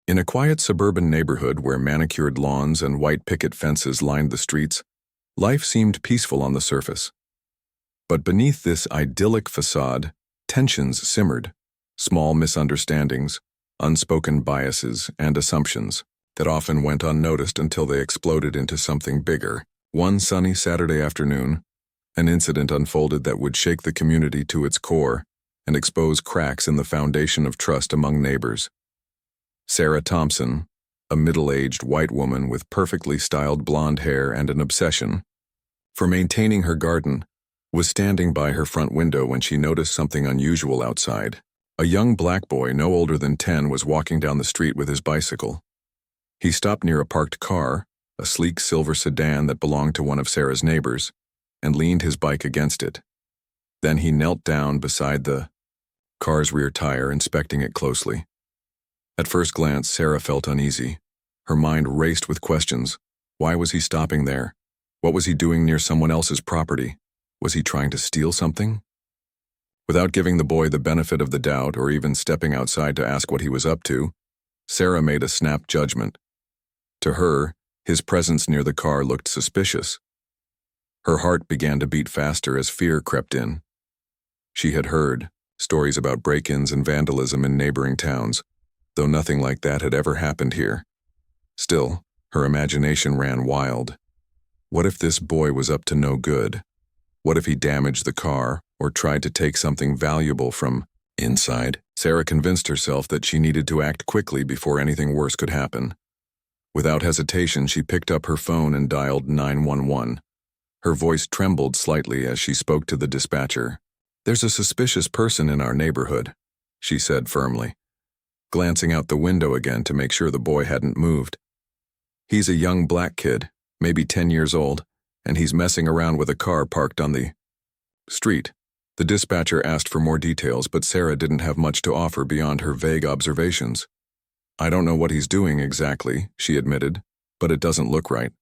In a quiet suburban neighborhood where manicured lawns and white picket fences lined the streets, life seemed peaceful on the surface. But beneath this idyllic facade, tensions simmered, small misunderstandings, unspoken biases, and assumptions that often went unnoticed until they exploded into something bigger. One sunny Saturday afternoon, an incident unfolded that would shake the community to its core and expose cracks in the foundation of trust among neighbors. Sarah Thompson, a middle-aged white woman with perfectly styled blonde hair and an obsession for maintaining her garden, was standing by her front window when she noticed something unusual outside. A young black boy no older than 10 was walking down the street with his bicycle. He stopped near a parked car, a sleek silver sedan that belonged to one of Sarah's neighbors, and leaned his bike against it. Then he knelt down beside the car's rear tire, inspecting it closely. At first glance, Sarah felt uneasy. Her mind raced with questions. Why was he stopping there? What was he doing near someone else's property? Was he trying to steal something? Without giving the boy the benefit of the doubt or even stepping outside to ask what he was up to, Sarah made a snap judgment. To her, his presence near the car looked suspicious. Her heart began to beat faster as fear crept in. She had heard stories about break-ins and vandalism in neighboring towns, though nothing like that had ever happened here. Still, her imagination ran wild. What if this boy was up to no good? What if he damaged the car or tried to take something valuable from inside? Sarah convinced herself that she needed to act quickly before anything worse could happen. Without hesitation, she picked up her phone and dialed 911. Her voice trembled slightly as she spoke to the dispatcher. "There's a suspicious person in our neighborhood," she said firmly, glancing out the window again to make sure the boy hadn't moved. "He's a young black kid, maybe 10 years old, and he's messing around with a car parked on the street." The dispatcher asked for more details, but Sarah didn't have much to offer beyond her vague observations. "I don't know what he's doing exactly," she admitted, "but it doesn't look right.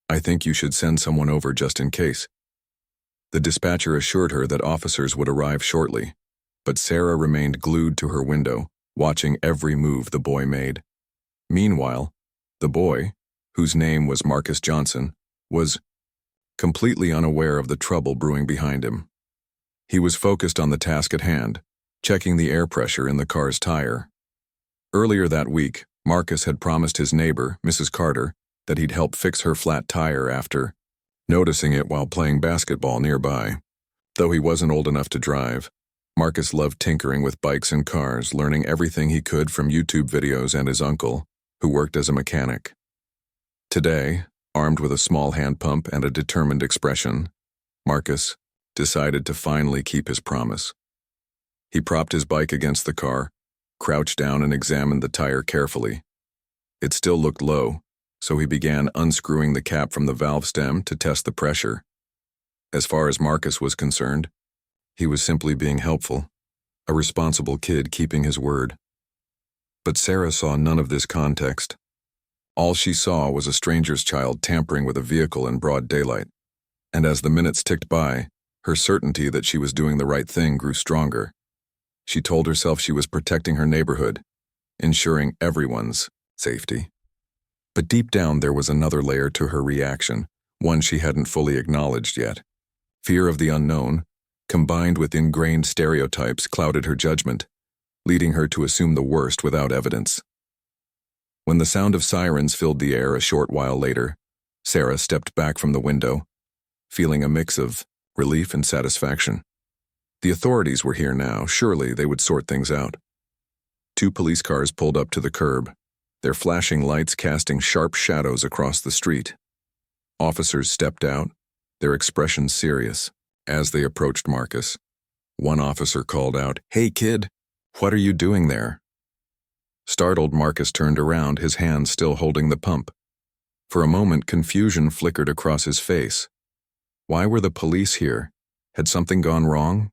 I think you should send someone over just in case." The dispatcher assured her that officers would arrive shortly, but Sarah remained glued to her window, watching every move the boy made. Meanwhile, the boy, whose name was Marcus Johnson, was completely unaware of the trouble brewing behind him. He was focused on the task at hand, checking the air pressure in the car's tire. Earlier that week, Marcus had promised his neighbor, Mrs. Carter, that he'd help fix her flat tire after noticing it while playing basketball nearby. Though he wasn't old enough to drive, Marcus loved tinkering with bikes and cars, learning everything he could from YouTube videos and his uncle, who worked as a mechanic. Today, armed with a small hand pump and a determined expression, Marcus decided to finally keep his promise. He propped his bike against the car, crouched down and examined the tire carefully. It still looked low, so he began unscrewing the cap from the valve stem to test the pressure. As far as Marcus was concerned, he was simply being helpful, a responsible kid keeping his word. But Sarah saw none of this context. All she saw was a stranger's child tampering with a vehicle in broad daylight, and as the minutes ticked by, her certainty that she was doing the right thing grew stronger. She told herself she was protecting her neighborhood, ensuring everyone's safety. But deep down there was another layer to her reaction, one she hadn't fully acknowledged yet. Fear of the unknown, combined with ingrained stereotypes, clouded her judgment, leading her to assume the worst without evidence. When the sound of sirens filled the air a short while later, Sarah stepped back from the window, feeling a mix of relief and satisfaction. The authorities were here now. Surely they would sort things out. 2 police cars pulled up to the curb, their flashing lights casting sharp shadows across the street. Officers stepped out, their expressions serious. As they approached Marcus, one officer called out, "Hey kid, what are you doing there?" Startled, Marcus turned around, his hand still holding the pump. For a moment, confusion flickered across his face. Why were the police here? Had something gone wrong?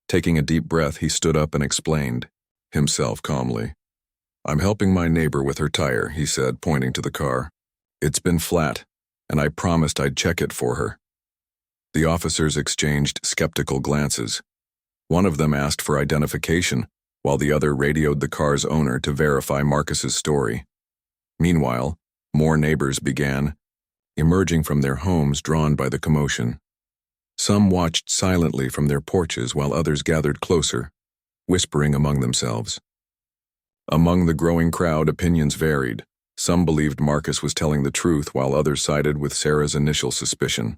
Taking a deep breath, he stood up and explained, himself calmly. "I'm helping my neighbor with her tire," he said, pointing to the car. "It's been flat, and I promised I'd check it for her." The officers exchanged skeptical glances. One of them asked for identification, while the other radioed the car's owner to verify Marcus's story. Meanwhile, more neighbors began emerging from their homes drawn by the commotion. Some watched silently from their porches while others gathered closer, whispering among themselves. Among the growing crowd, opinions varied. Some believed Marcus was telling the truth while others sided with Sarah's initial suspicion.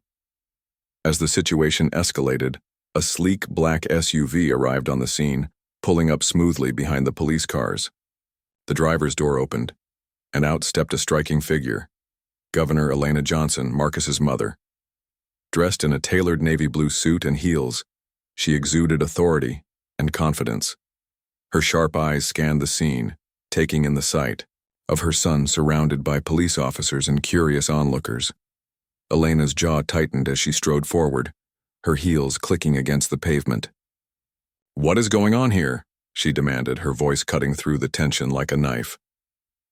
As the situation escalated, a sleek black SUV arrived on the scene, pulling up smoothly behind the police cars. The driver's door opened, and out stepped a striking figure, Governor Elena Johnson, Marcus's mother. Dressed in a tailored navy blue suit and heels, she exuded authority and confidence. Her sharp eyes scanned the scene, taking in the sight of her son surrounded by police officers and curious onlookers. Elena's jaw tightened as she strode forward, her heels clicking against the pavement. "What is going on here?" she demanded, her voice cutting through the tension like a knife.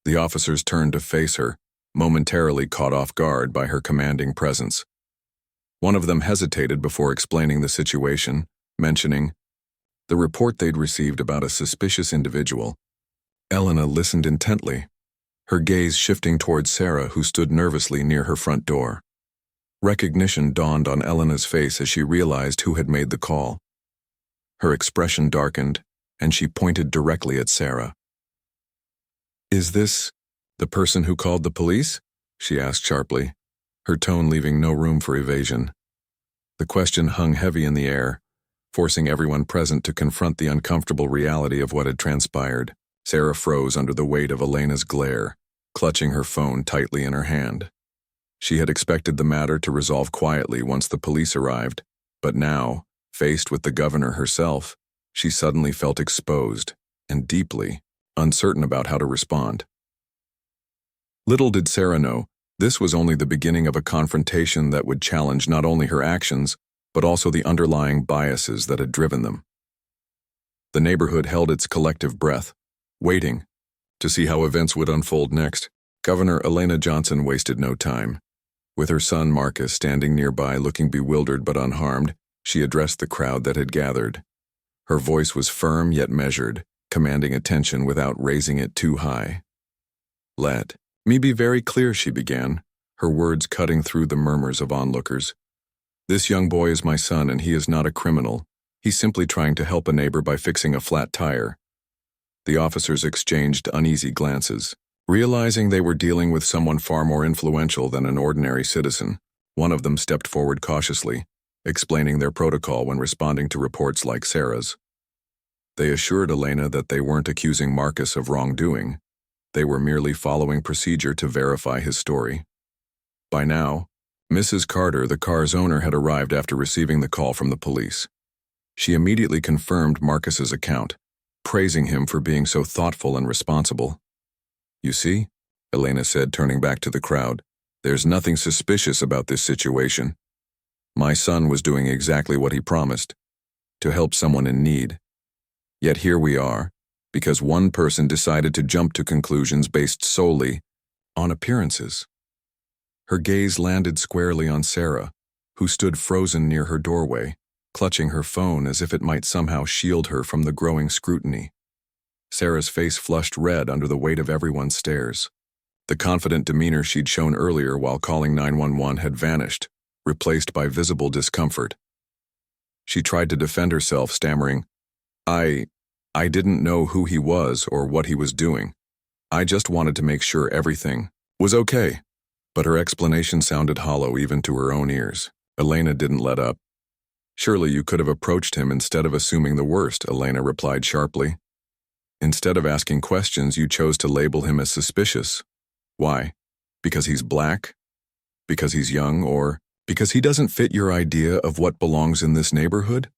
The officers turned to face her, momentarily caught off guard by her commanding presence. One of them hesitated before explaining the situation, mentioning the report they'd received about a suspicious individual. Elena listened intently, her gaze shifting towards Sarah, who stood nervously near her front door. Recognition dawned on Elena's face as she realized who had made the call. Her expression darkened, and she pointed directly at Sarah. "Is this the person who called the police?" she asked sharply, her tone leaving no room for evasion. The question hung heavy in the air, forcing everyone present to confront the uncomfortable reality of what had transpired. Sarah froze under the weight of Elena's glare, clutching her phone tightly in her hand. She had expected the matter to resolve quietly once the police arrived, but now, faced with the governor herself, she suddenly felt exposed and deeply uncertain about how to respond. Little did Sarah know, this was only the beginning of a confrontation that would challenge not only her actions, but also the underlying biases that had driven them. The neighborhood held its collective breath, waiting to see how events would unfold next. Governor Elena Johnson wasted no time. With her son Marcus standing nearby looking bewildered but unharmed, she addressed the crowd that had gathered. Her voice was firm yet measured, commanding attention without raising it too high. "Let me be very clear," she began, her words cutting through the murmurs of onlookers. "This young boy is my son, and he is not a criminal. He's simply trying to help a neighbor by fixing a flat tire." The officers exchanged uneasy glances. Realizing they were dealing with someone far more influential than an ordinary citizen, one of them stepped forward cautiously, explaining their protocol when responding to reports like Sarah's. They assured Elena that they weren't accusing Marcus of wrongdoing. They were merely following procedure to verify his story. By now, Mrs. Carter, the car's owner, had arrived after receiving the call from the police. She immediately confirmed Marcus's account, praising him for being so thoughtful and responsible. "You see," Elena said, turning back to the crowd, "there's nothing suspicious about this situation. My son was doing exactly what he promised, to help someone in need. Yet here we are, because one person decided to jump to conclusions based solely on appearances." Her gaze landed squarely on Sarah, who stood frozen near her doorway, clutching her phone as if it might somehow shield her from the growing scrutiny. Sarah's face flushed red under the weight of everyone's stares. The confident demeanor she'd shown earlier while calling 911 had vanished, replaced by visible discomfort. She tried to defend herself, stammering, I didn't know who he was or what he was doing. I just wanted to make sure everything was okay." But her explanation sounded hollow even to her own ears. Elena didn't let up. "Surely you could have approached him instead of assuming the worst," Elena replied sharply. "Instead of asking questions, you chose to label him as suspicious. Why? Because he's black? Because he's young? Or because he doesn't fit your idea of what belongs in this neighborhood?"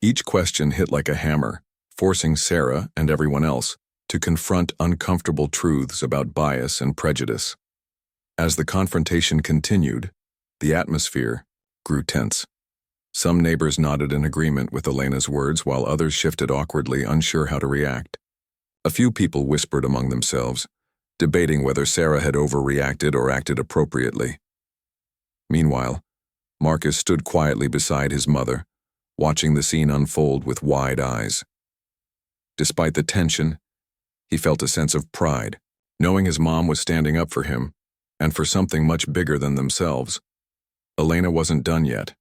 Each question hit like a hammer, forcing Sarah and everyone else to confront uncomfortable truths about bias and prejudice. As the confrontation continued, the atmosphere grew tense. Some neighbors nodded in agreement with Elena's words while others shifted awkwardly, unsure how to react. A few people whispered among themselves, debating whether Sarah had overreacted or acted appropriately. Meanwhile, Marcus stood quietly beside his mother, watching the scene unfold with wide eyes. Despite the tension, he felt a sense of pride, knowing his mom was standing up for him, and for something much bigger than themselves. Elena wasn't done yet.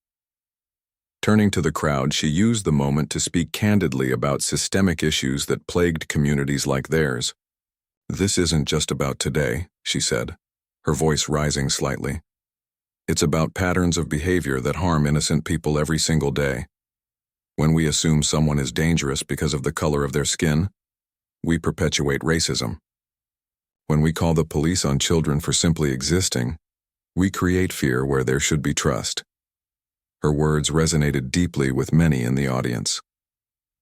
Turning to the crowd, she used the moment to speak candidly about systemic issues that plagued communities like theirs. "This isn't just about today," she said, her voice rising slightly. "It's about patterns of behavior that harm innocent people every single day. When we assume someone is dangerous because of the color of their skin, we perpetuate racism. When we call the police on children for simply existing, we create fear where there should be trust." Her words resonated deeply with many in the audience.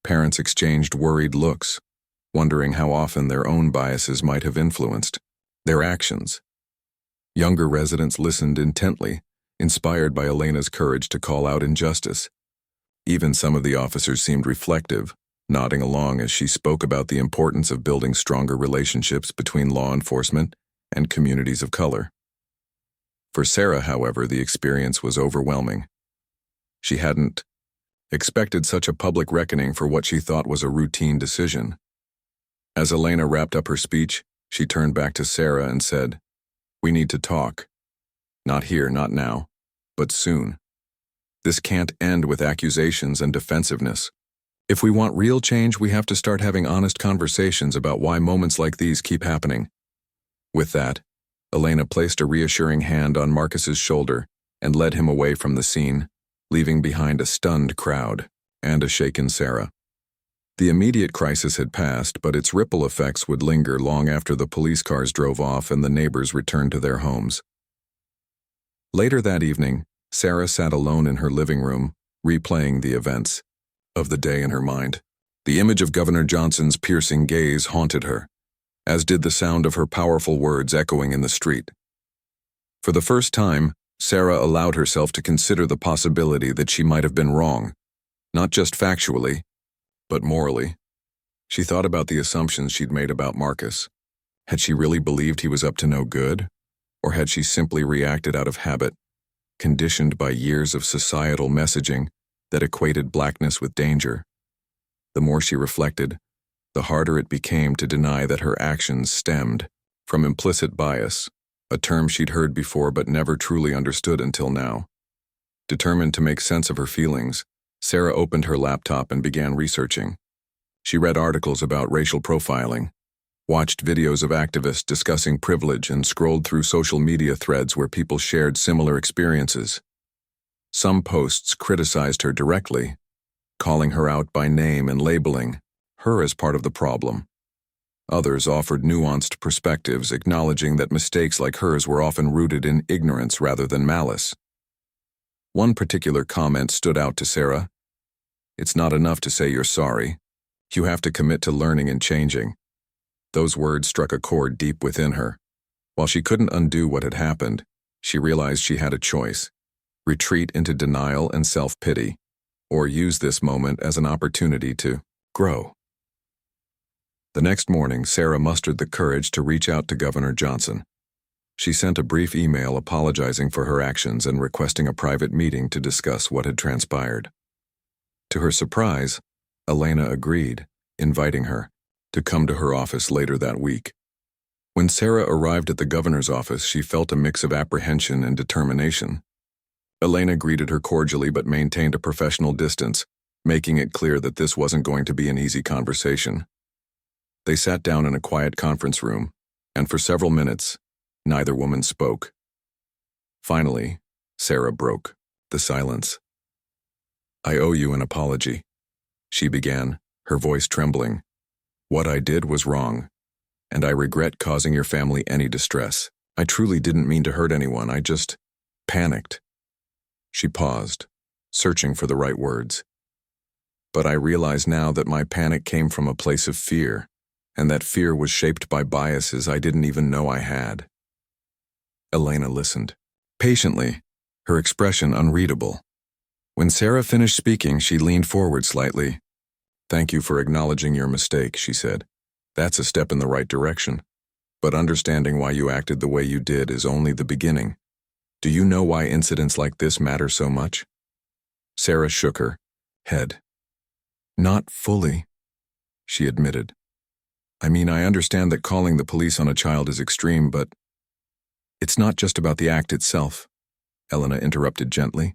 Parents exchanged worried looks, wondering how often their own biases might have influenced their actions. Younger residents listened intently, inspired by Elena's courage to call out injustice. Even some of the officers seemed reflective, nodding along as she spoke about the importance of building stronger relationships between law enforcement and communities of color. For Sarah, however, the experience was overwhelming. She hadn't expected such a public reckoning for what she thought was a routine decision. As Elena wrapped up her speech, she turned back to Sarah and said, "We need to talk. Not here, not now, but soon. This can't end with accusations and defensiveness. If we want real change, we have to start having honest conversations about why moments like these keep happening." With that, Elena placed a reassuring hand on Marcus's shoulder and led him away from the scene, leaving behind a stunned crowd and a shaken Sarah. The immediate crisis had passed, but its ripple effects would linger long after the police cars drove off and the neighbors returned to their homes. Later that evening, Sarah sat alone in her living room, replaying the events of the day in her mind. The image of Governor Johnson's piercing gaze haunted her, as did the sound of her powerful words echoing in the street. For the first time, Sarah allowed herself to consider the possibility that she might have been wrong, not just factually, but morally. She thought about the assumptions she'd made about Marcus. Had she really believed he was up to no good? Or had she simply reacted out of habit, conditioned by years of societal messaging that equated blackness with danger? The more she reflected, the harder it became to deny that her actions stemmed from implicit bias, a term she'd heard before but never truly understood until now. Determined to make sense of her feelings, Sarah opened her laptop and began researching. She read articles about racial profiling, watched videos of activists discussing privilege, and scrolled through social media threads where people shared similar experiences. Some posts criticized her directly, calling her out by name and labeling her as part of the problem. Others offered nuanced perspectives, acknowledging that mistakes like hers were often rooted in ignorance rather than malice. One particular comment stood out to Sarah. "It's not enough to say you're sorry. You have to commit to learning and changing." Those words struck a chord deep within her. While she couldn't undo what had happened, she realized she had a choice: retreat into denial and self-pity, or use this moment as an opportunity to grow. The next morning, Sarah mustered the courage to reach out to Governor Johnson. She sent a brief email apologizing for her actions and requesting a private meeting to discuss what had transpired. To her surprise, Elena agreed, inviting her to come to her office later that week. When Sarah arrived at the governor's office, she felt a mix of apprehension and determination. Elena greeted her cordially but maintained a professional distance, making it clear that this wasn't going to be an easy conversation. They sat down in a quiet conference room, and for several minutes, neither woman spoke. Finally, Sarah broke the silence. "I owe you an apology," she began, her voice trembling. "What I did was wrong, and I regret causing your family any distress. I truly didn't mean to hurt anyone, I just panicked." She paused, searching for the right words. "But I realize now that my panic came from a place of fear, and that fear was shaped by biases I didn't even know I had." Elena listened, patiently, her expression unreadable. When Sarah finished speaking, she leaned forward slightly. "Thank you for acknowledging your mistake," she said. "That's a step in the right direction. But understanding why you acted the way you did is only the beginning. Do you know why incidents like this matter so much?" Sarah shook her head. "Not fully," she admitted. I mean, I understand that calling the police on a child is extreme, but it's not just about the act itself, Elena interrupted gently.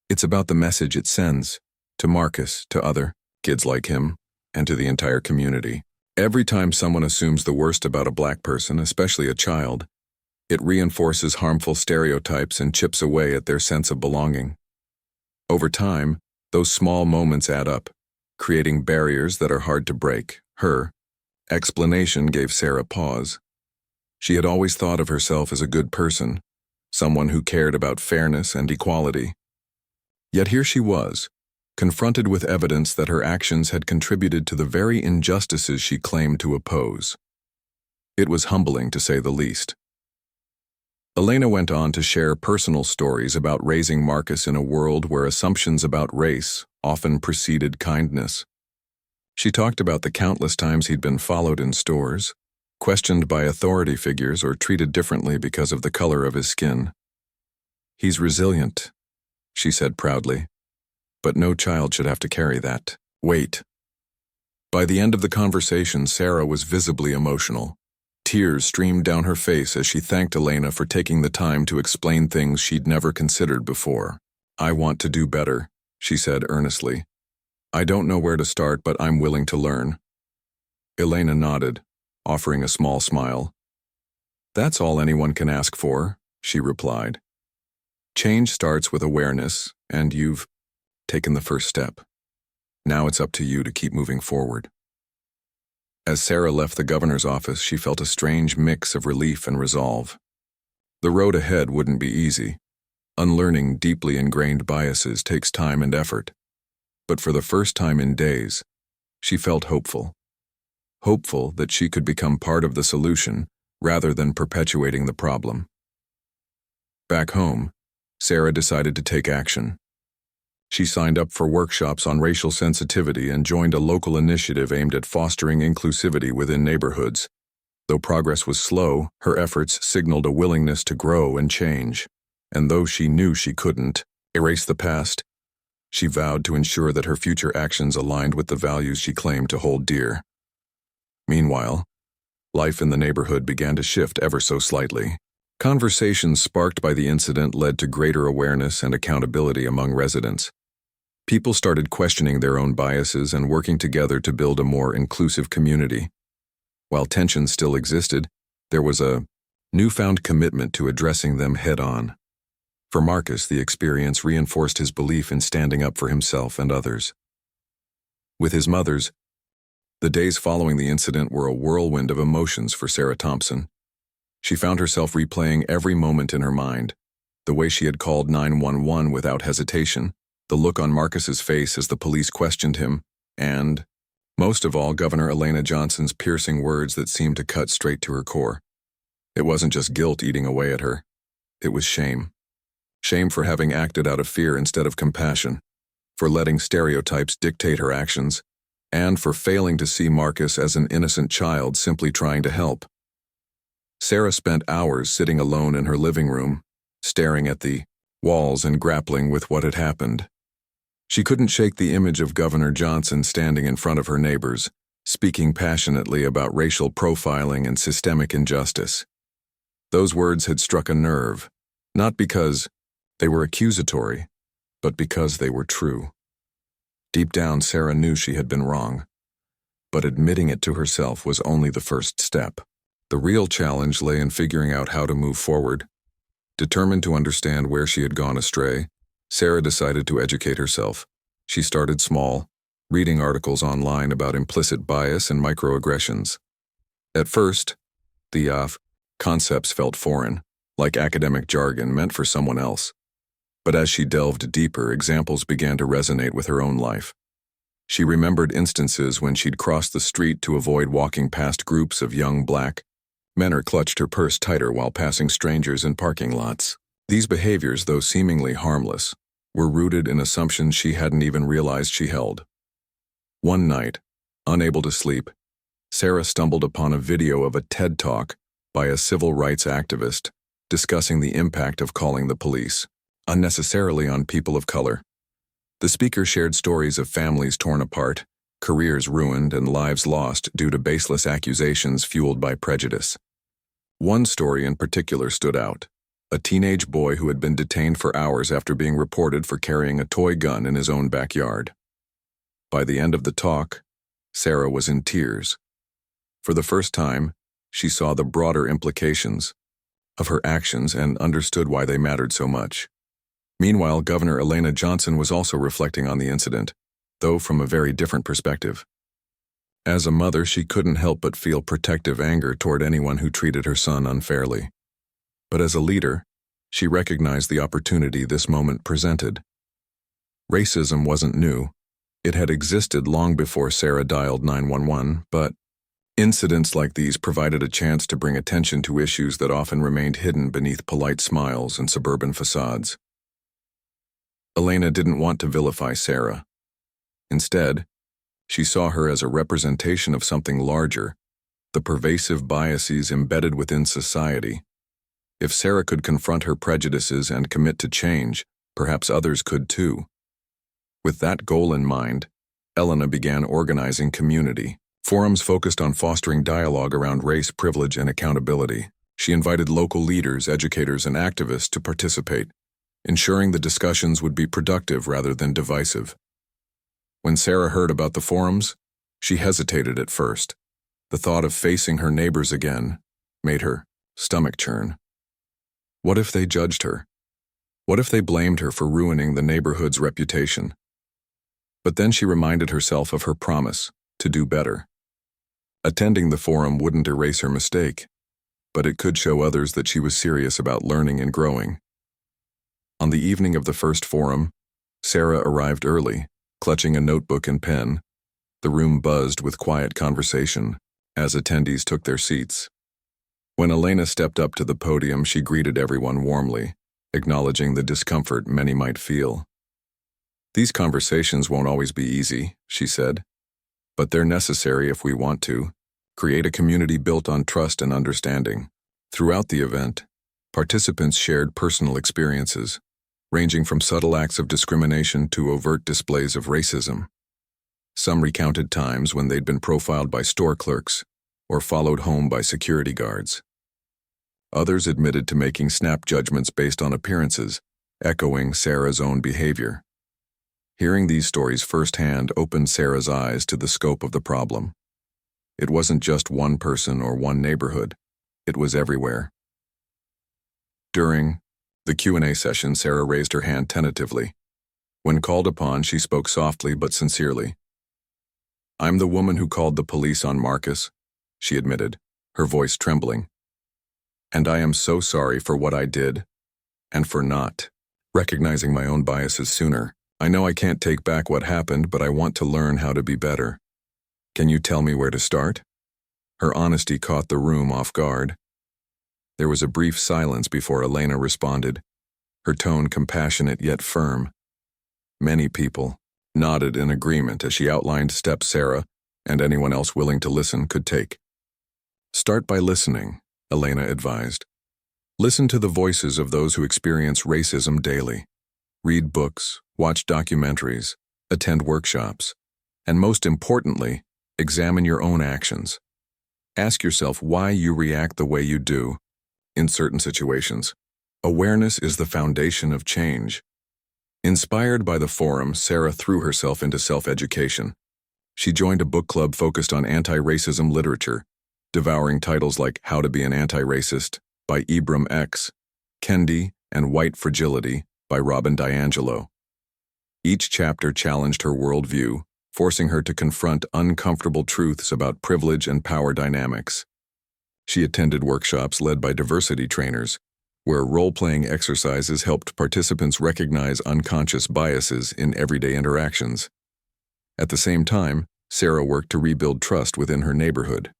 It's about the message it sends to Marcus, to other kids like him, and to the entire community. Every time someone assumes the worst about a black person, especially a child, it reinforces harmful stereotypes and chips away at their sense of belonging. Over time, those small moments add up, creating barriers that are hard to break. Her explanation gave Sarah pause. She had always thought of herself as a good person, someone who cared about fairness and equality. Yet here she was, confronted with evidence that her actions had contributed to the very injustices she claimed to oppose. It was humbling, to say the least. Elena went on to share personal stories about raising Marcus in a world where assumptions about race often preceded kindness. She talked about the countless times he'd been followed in stores, questioned by authority figures, or treated differently because of the color of his skin. He's resilient, she said proudly. But no child should have to carry that weight. By the end of the conversation, Sarah was visibly emotional. Tears streamed down her face as she thanked Elena for taking the time to explain things she'd never considered before. I want to do better, she said earnestly. I don't know where to start, but I'm willing to learn. Elena nodded, offering a small smile. That's all anyone can ask for, she replied. Change starts with awareness, and you've taken the first step. Now it's up to you to keep moving forward. As Sarah left the governor's office, she felt a strange mix of relief and resolve. The road ahead wouldn't be easy. Unlearning deeply ingrained biases takes time and effort. But for the first time in days, she felt hopeful. Hopeful that she could become part of the solution rather than perpetuating the problem. Back home, Sarah decided to take action. She signed up for workshops on racial sensitivity and joined a local initiative aimed at fostering inclusivity within neighborhoods. Though progress was slow, her efforts signaled a willingness to grow and change. And though she knew she couldn't erase the past, she vowed to ensure that her future actions aligned with the values she claimed to hold dear. Meanwhile, life in the neighborhood began to shift ever so slightly. Conversations sparked by the incident led to greater awareness and accountability among residents. People started questioning their own biases and working together to build a more inclusive community. While tensions still existed, there was a newfound commitment to addressing them head-on. For Marcus, the experience reinforced his belief in standing up for himself and others. With his mother's, the days following the incident were a whirlwind of emotions for Sarah Thompson. She found herself replaying every moment in her mind, the way she had called 911 without hesitation, the look on Marcus's face as the police questioned him, and, most of all, Governor Elena Johnson's piercing words that seemed to cut straight to her core. It wasn't just guilt eating away at her. It was shame. Shame for having acted out of fear instead of compassion, for letting stereotypes dictate her actions, and for failing to see Marcus as an innocent child simply trying to help. Sarah spent hours sitting alone in her living room, staring at the walls and grappling with what had happened. She couldn't shake the image of Governor Johnson standing in front of her neighbors, speaking passionately about racial profiling and systemic injustice. Those words had struck a nerve, not because they were accusatory, but because they were true. Deep down, Sarah knew she had been wrong, but admitting it to herself was only the first step. The real challenge lay in figuring out how to move forward. Determined to understand where she had gone astray, Sarah decided to educate herself. She started small, reading articles online about implicit bias and microaggressions. At first, the concepts felt foreign, like academic jargon meant for someone else. But as she delved deeper, examples began to resonate with her own life. She remembered instances when she'd crossed the street to avoid walking past groups of young black men or clutched her purse tighter while passing strangers in parking lots. These behaviors, though seemingly harmless, were rooted in assumptions she hadn't even realized she held. One night, unable to sleep, Sarah stumbled upon a video of a TED Talk by a civil rights activist discussing the impact of calling the police unnecessarily on people of color. The speaker shared stories of families torn apart, careers ruined and lives lost due to baseless accusations fueled by prejudice. One story in particular stood out: a teenage boy who had been detained for hours after being reported for carrying a toy gun in his own backyard. By the end of the talk, Sarah was in tears. For the first time, she saw the broader implications of her actions and understood why they mattered so much. Meanwhile, Governor Elena Johnson was also reflecting on the incident, though from a very different perspective. As a mother, she couldn't help but feel protective anger toward anyone who treated her son unfairly. But as a leader, she recognized the opportunity this moment presented. Racism wasn't new. It had existed long before Sarah dialed 911, but incidents like these provided a chance to bring attention to issues that often remained hidden beneath polite smiles and suburban facades. Elena didn't want to vilify Sarah. Instead, she saw her as a representation of something larger, the pervasive biases embedded within society. If Sarah could confront her prejudices and commit to change, perhaps others could too. With that goal in mind, Elena began organizing community forums focused on fostering dialogue around race, privilege, and accountability. She invited local leaders, educators, and activists to participate, ensuring the discussions would be productive rather than divisive. When Sarah heard about the forums, she hesitated at first. The thought of facing her neighbors again made her stomach churn. What if they judged her? What if they blamed her for ruining the neighborhood's reputation? But then she reminded herself of her promise to do better. Attending the forum wouldn't erase her mistake, but it could show others that she was serious about learning and growing. On the evening of the first forum, Sarah arrived early, clutching a notebook and pen. The room buzzed with quiet conversation as attendees took their seats. When Elena stepped up to the podium, she greeted everyone warmly, acknowledging the discomfort many might feel. "These conversations won't always be easy," she said, "but they're necessary if we want to create a community built on trust and understanding." Throughout the event, participants shared personal experiences, ranging from subtle acts of discrimination to overt displays of racism. Some recounted times when they'd been profiled by store clerks or followed home by security guards. Others admitted to making snap judgments based on appearances, echoing Sarah's own behavior. Hearing these stories firsthand opened Sarah's eyes to the scope of the problem. It wasn't just one person or one neighborhood. It was everywhere. During the Q&A session, Sarah raised her hand tentatively. When called upon, she spoke softly but sincerely. "I'm the woman who called the police on Marcus," she admitted, her voice trembling. "And I am so sorry for what I did, and for not recognizing my own biases sooner. I know I can't take back what happened, but I want to learn how to be better. Can you tell me where to start?" Her honesty caught the room off guard. There was a brief silence before Elena responded, her tone compassionate yet firm. Many people nodded in agreement as she outlined steps Sarah, and anyone else willing to listen, could take. "Start by listening," Elena advised. "Listen to the voices of those who experience racism daily. Read books, watch documentaries, attend workshops, and most importantly, examine your own actions. Ask yourself why you react the way you do in certain situations. Awareness is the foundation of change." Inspired by the forum, Sarah threw herself into self-education. She joined a book club focused on anti-racism literature, devouring titles like How to Be an Anti-Racist by Ibram X. Kendi and White Fragility by Robin DiAngelo. Each chapter challenged her worldview, forcing her to confront uncomfortable truths about privilege and power dynamics. She attended workshops led by diversity trainers, where role-playing exercises helped participants recognize unconscious biases in everyday interactions. At the same time, Sarah worked to rebuild trust within her neighborhood.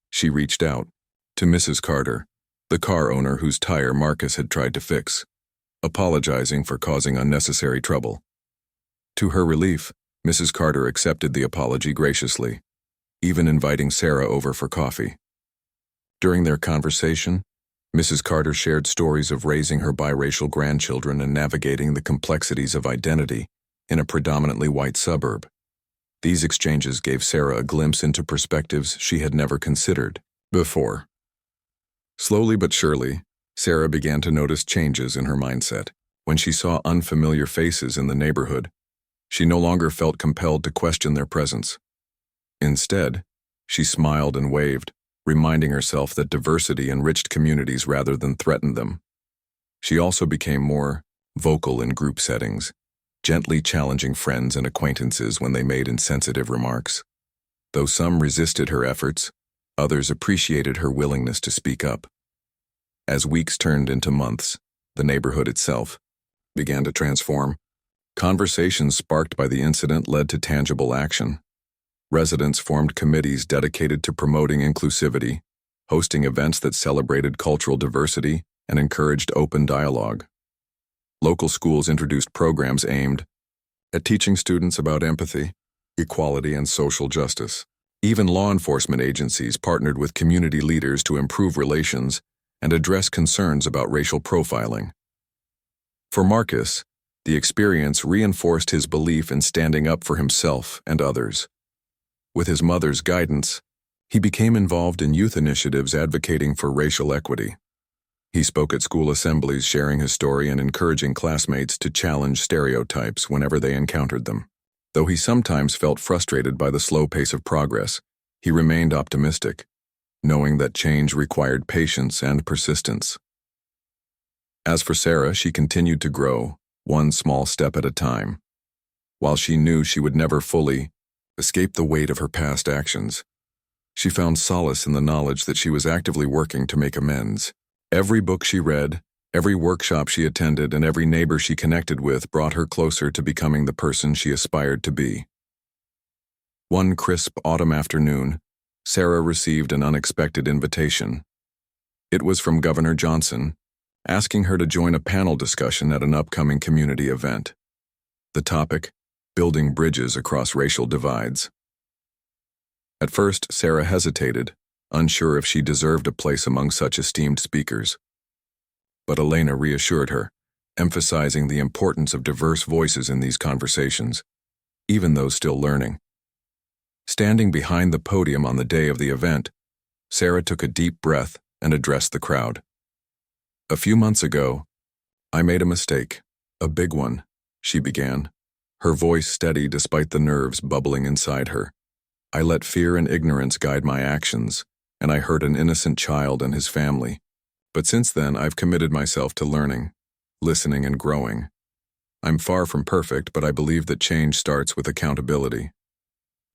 She reached out to Mrs. Carter, the car owner whose tire Marcus had tried to fix, apologizing for causing unnecessary trouble. To her relief, Mrs. Carter accepted the apology graciously, even inviting Sarah over for coffee. During their conversation, Mrs. Carter shared stories of raising her biracial grandchildren and navigating the complexities of identity in a predominantly white suburb. These exchanges gave Sarah a glimpse into perspectives she had never considered before. Slowly but surely, Sarah began to notice changes in her mindset. When she saw unfamiliar faces in the neighborhood, she no longer felt compelled to question their presence. Instead, she smiled and waved, reminding herself that diversity enriched communities rather than threatened them. She also became more vocal in group settings, gently challenging friends and acquaintances when they made insensitive remarks. Though some resisted her efforts, others appreciated her willingness to speak up. As weeks turned into months, the neighborhood itself began to transform. Conversations sparked by the incident led to tangible action. Residents formed committees dedicated to promoting inclusivity, hosting events that celebrated cultural diversity and encouraged open dialogue. Local schools introduced programs aimed at teaching students about empathy, equality, and social justice. Even law enforcement agencies partnered with community leaders to improve relations and address concerns about racial profiling. For Marcus, the experience reinforced his belief in standing up for himself and others. With his mother's guidance, he became involved in youth initiatives advocating for racial equity. He spoke at school assemblies, sharing his story and encouraging classmates to challenge stereotypes whenever they encountered them. Though he sometimes felt frustrated by the slow pace of progress, he remained optimistic, knowing that change required patience and persistence. As for Sarah, she continued to grow, one small step at a time. While she knew she would never fully escape the weight of her past actions, she found solace in the knowledge that she was actively working to make amends. Every book she read, every workshop she attended, and every neighbor she connected with brought her closer to becoming the person she aspired to be. One crisp autumn afternoon, Sarah received an unexpected invitation. It was from Governor Johnson, asking her to join a panel discussion at an upcoming community event. The topic: building bridges across racial divides. At first, Sarah hesitated, unsure if she deserved a place among such esteemed speakers. But Elena reassured her, emphasizing the importance of diverse voices in these conversations, even those still learning. Standing behind the podium on the day of the event, Sarah took a deep breath and addressed the crowd. "A few months ago, I made a mistake, a big one," she began, her voice steady despite the nerves bubbling inside her. "I let fear and ignorance guide my actions, and I hurt an innocent child and his family. But since then, I've committed myself to learning, listening, and growing. I'm far from perfect, but I believe that change starts with accountability."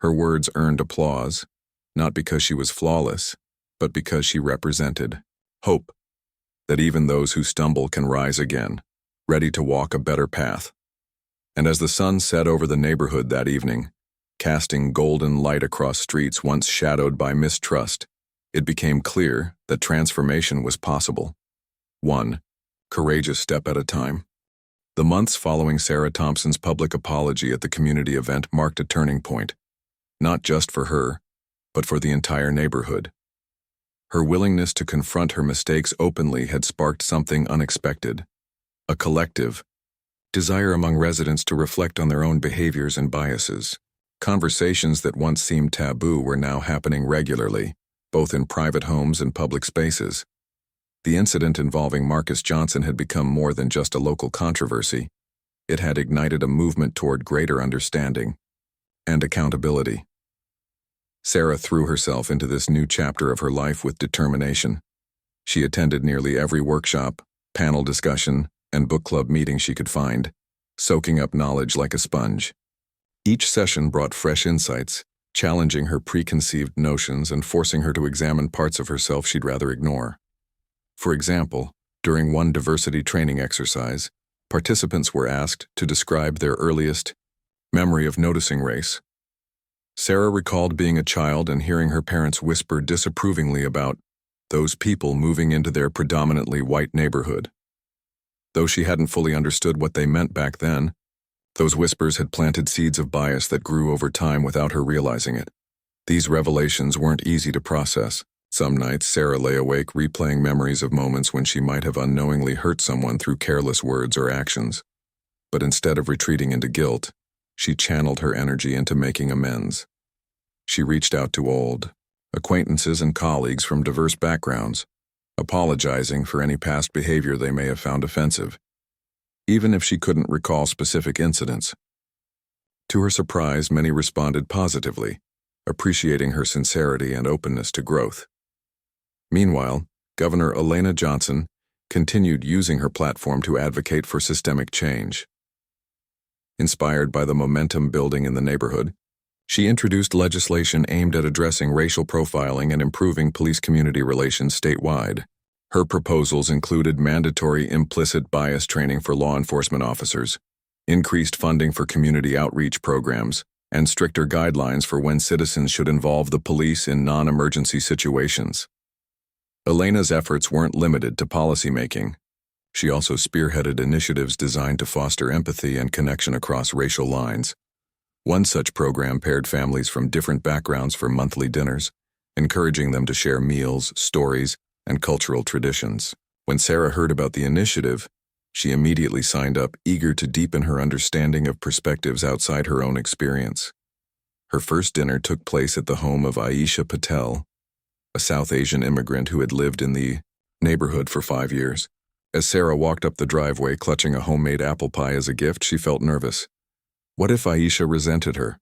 Her words earned applause, not because she was flawless, but because she represented hope, that even those who stumble can rise again, ready to walk a better path. And as the sun set over the neighborhood that evening, casting golden light across streets once shadowed by mistrust, it became clear that transformation was possible. One courageous step at a time. The months following Sarah Thompson's public apology at the community event marked a turning point, not just for her, but for the entire neighborhood. Her willingness to confront her mistakes openly had sparked something unexpected: a collective desire among residents to reflect on their own behaviors and biases. Conversations that once seemed taboo were now happening regularly, both in private homes and public spaces. The incident involving Marcus Johnson had become more than just a local controversy. It had ignited a movement toward greater understanding and accountability. Sarah threw herself into this new chapter of her life with determination. She attended nearly every workshop, panel discussion, and book club meeting she could find, soaking up knowledge like a sponge. Each session brought fresh insights, challenging her preconceived notions and forcing her to examine parts of herself she'd rather ignore. For example, during one diversity training exercise, participants were asked to describe their earliest memory of noticing race. Sarah recalled being a child and hearing her parents whisper disapprovingly about those people moving into their predominantly white neighborhood. Though she hadn't fully understood what they meant back then, those whispers had planted seeds of bias that grew over time without her realizing it. These revelations weren't easy to process. Some nights, Sarah lay awake replaying memories of moments when she might have unknowingly hurt someone through careless words or actions. But instead of retreating into guilt, she channeled her energy into making amends. She reached out to old acquaintances and colleagues from diverse backgrounds, apologizing for any past behavior they may have found offensive, even if she couldn't recall specific incidents. To her surprise, many responded positively, appreciating her sincerity and openness to growth. Meanwhile, Governor Elena Johnson continued using her platform to advocate for systemic change. Inspired by the momentum building in the neighborhood, she introduced legislation aimed at addressing racial profiling and improving police-community relations statewide. Her proposals included mandatory implicit bias training for law enforcement officers, increased funding for community outreach programs, and stricter guidelines for when citizens should involve the police in non-emergency situations. Elena's efforts weren't limited to policymaking. She also spearheaded initiatives designed to foster empathy and connection across racial lines. One such program paired families from different backgrounds for monthly dinners, encouraging them to share meals, stories, and cultural traditions. When Sarah heard about the initiative, she immediately signed up, eager to deepen her understanding of perspectives outside her own experience. Her first dinner took place at the home of Aisha Patel, a South Asian immigrant who had lived in the neighborhood for 5 years. As Sarah walked up the driveway clutching a homemade apple pie as a gift, she felt nervous. What if Aisha resented her?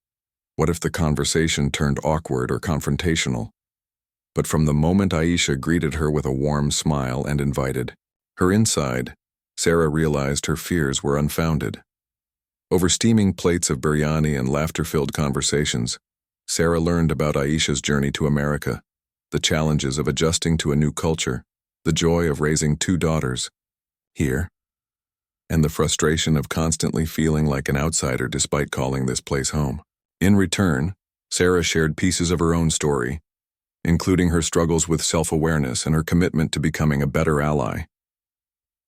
What if the conversation turned awkward or confrontational? But from the moment Aisha greeted her with a warm smile and invited her inside, Sarah realized her fears were unfounded. Over steaming plates of biryani and laughter-filled conversations, Sarah learned about Aisha's journey to America, the challenges of adjusting to a new culture, the joy of raising 2 daughters here, and the frustration of constantly feeling like an outsider despite calling this place home. In return, Sarah shared pieces of her own story, including her struggles with self-awareness and her commitment to becoming a better ally.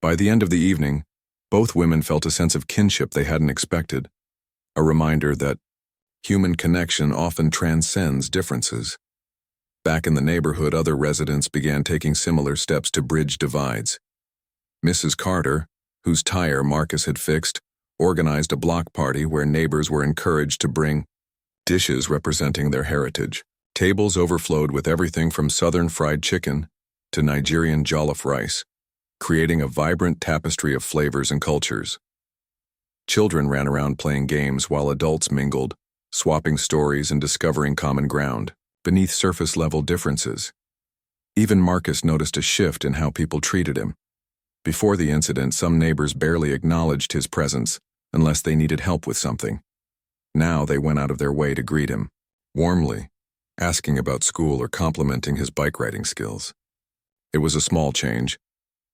By the end of the evening, both women felt a sense of kinship they hadn't expected, a reminder that human connection often transcends differences. Back in the neighborhood, other residents began taking similar steps to bridge divides. Mrs. Carter, whose tire Marcus had fixed, organized a block party where neighbors were encouraged to bring dishes representing their heritage. Tables overflowed with everything from Southern fried chicken to Nigerian jollof rice, creating a vibrant tapestry of flavors and cultures. Children ran around playing games while adults mingled, swapping stories and discovering common ground beneath surface-level differences. Even Marcus noticed a shift in how people treated him. Before the incident, some neighbors barely acknowledged his presence unless they needed help with something. Now they went out of their way to greet him, warmly, asking about school or complimenting his bike riding skills. It was a small change,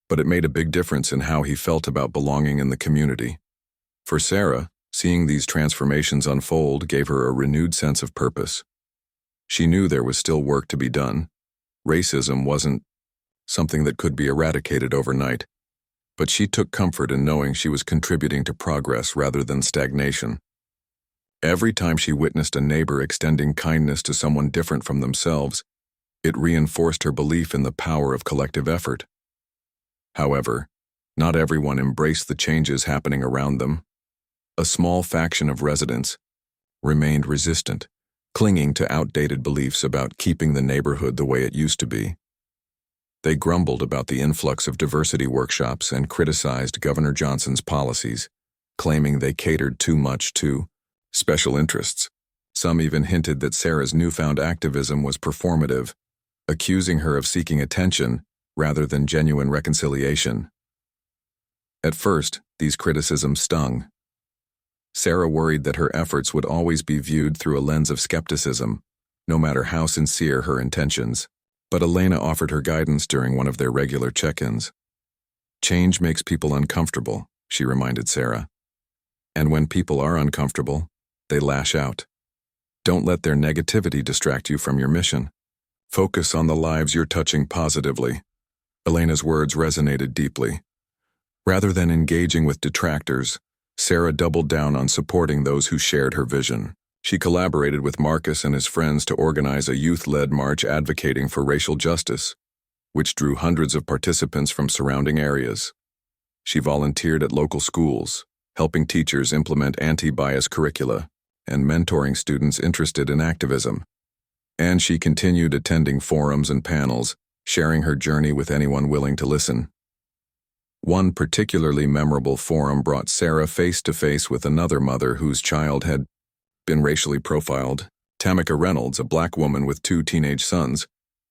but it made a big difference in how he felt about belonging in the community. For Sarah, seeing these transformations unfold gave her a renewed sense of purpose. She knew there was still work to be done. Racism wasn't something that could be eradicated overnight, but she took comfort in knowing she was contributing to progress rather than stagnation. Every time she witnessed a neighbor extending kindness to someone different from themselves, it reinforced her belief in the power of collective effort. However, not everyone embraced the changes happening around them. A small faction of residents remained resistant, clinging to outdated beliefs about keeping the neighborhood the way it used to be. They grumbled about the influx of diversity workshops and criticized Governor Johnson's policies, claiming they catered too much to special interests. Some even hinted that Sarah's newfound activism was performative, accusing her of seeking attention rather than genuine reconciliation. At first, these criticisms stung. Sarah worried that her efforts would always be viewed through a lens of skepticism, no matter how sincere her intentions. But Elena offered her guidance during one of their regular check-ins. Change makes people uncomfortable, she reminded Sarah. And when people are uncomfortable, they lash out. Don't let their negativity distract you from your mission. Focus on the lives you're touching positively. Elena's words resonated deeply. Rather than engaging with detractors, Sarah doubled down on supporting those who shared her vision. She collaborated with Marcus and his friends to organize a youth-led march advocating for racial justice, which drew hundreds of participants from surrounding areas. She volunteered at local schools, helping teachers implement anti-bias curricula, and mentoring students interested in activism. And she continued attending forums and panels, sharing her journey with anyone willing to listen. One particularly memorable forum brought Sarah face to face with another mother whose child had been racially profiled. Tamika Reynolds, a black woman with 2 teenage sons,